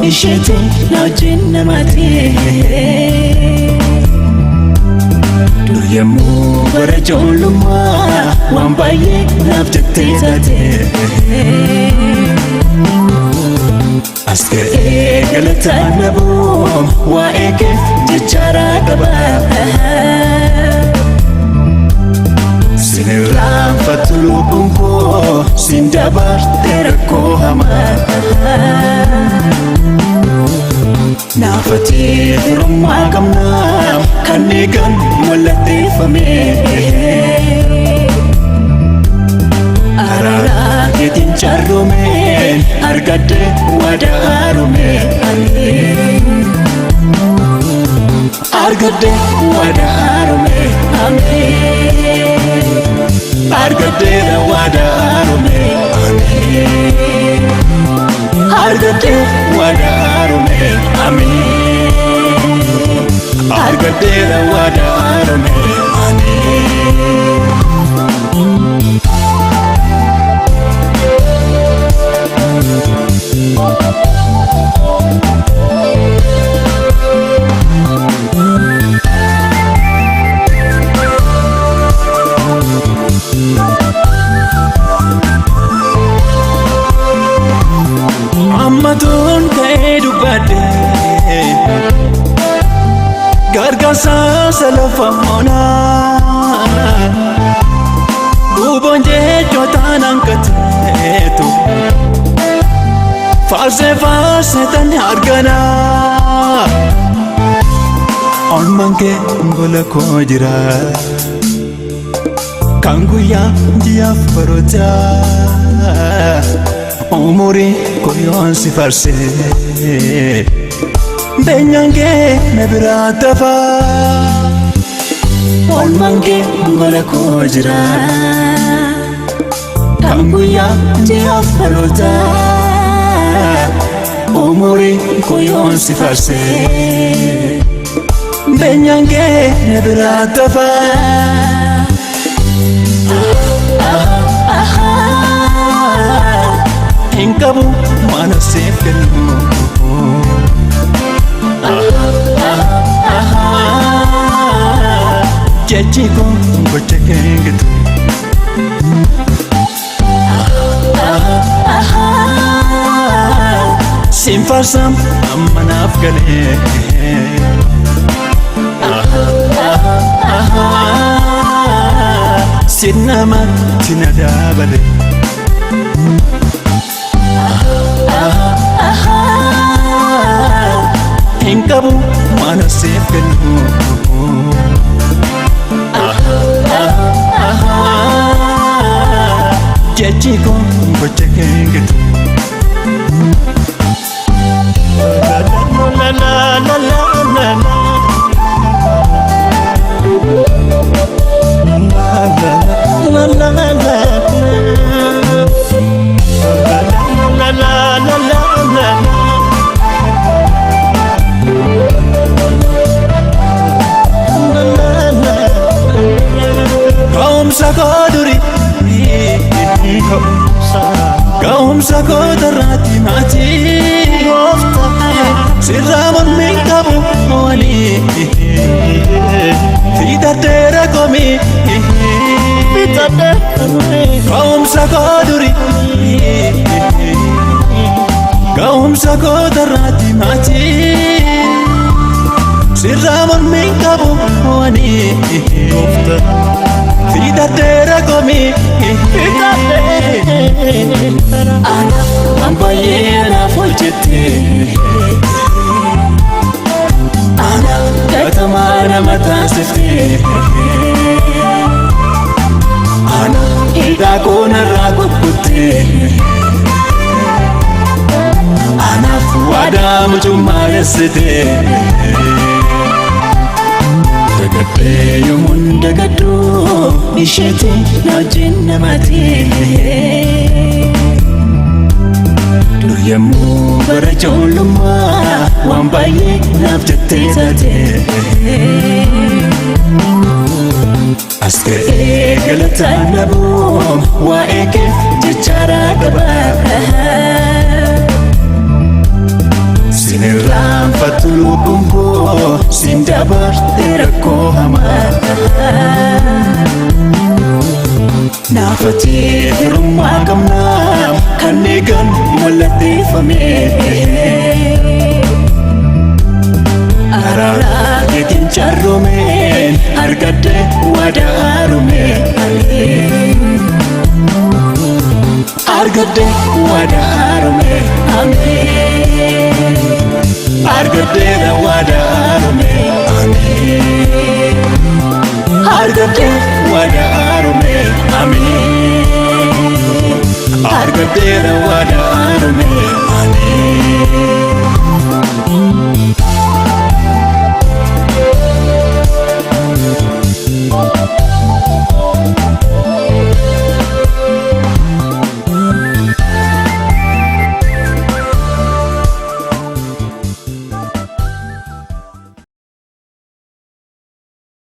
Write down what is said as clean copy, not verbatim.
ishete najenna mate Duyemu barajoluma wambaye nafjete zate Aske galata nabu wa eke jichara kaba Siniran fatulu kumko sindabar terako hama Nafati rumma kamna kanegan walate fame Arara ketin charome argade wada arume Argade wada arume Argade wada arume Argade wada arume Argade wada arume Ammatun kaidu bade Gargasa salafamona Bubonje jotan ankatetu Farse tan argana Onmanke ngola kojira Kanguya dia farota Omori koyon si farse Benyange mebirata fa Olmange ngola kojira Kanguya dia farota Omori koyon si farse Benyange mebirata fa Inkabu mana sefenu Jechiko gochekengetu Simfarsam amanaf gale Sinama tinadabale Inkabu mana sefenu Jechiko gochekengetu La la la la la la La la la la la La la la la la Kaum sakoduri Kaum sakodarati mati Sirramon min kabu wani Fita tera komi Kaum sakoduri Kaum sakodarati mati Sirramon min kabu wani Fita tera komi Ana ambayena fojete Ana katamana matasifte Ana ida kona rakukute Ana fuada mujumaya sete Dagate yomun dagatu ishete najenna mate Duyemu barajoluma wambaye nafjete zate Aske galata nabu wa eke jichara kaba Sinirraanfattu lubbuun koo siin dabarte rakkoo hamaa naafatee firummaa qabnaa kan eegan mallatteeffame araaraa keetiin carroomeen argadde waadaa haaromee argadde waadaa haaromee argadde waadaa haaromee argadde waadaa haaromee argadde waadaa haaromee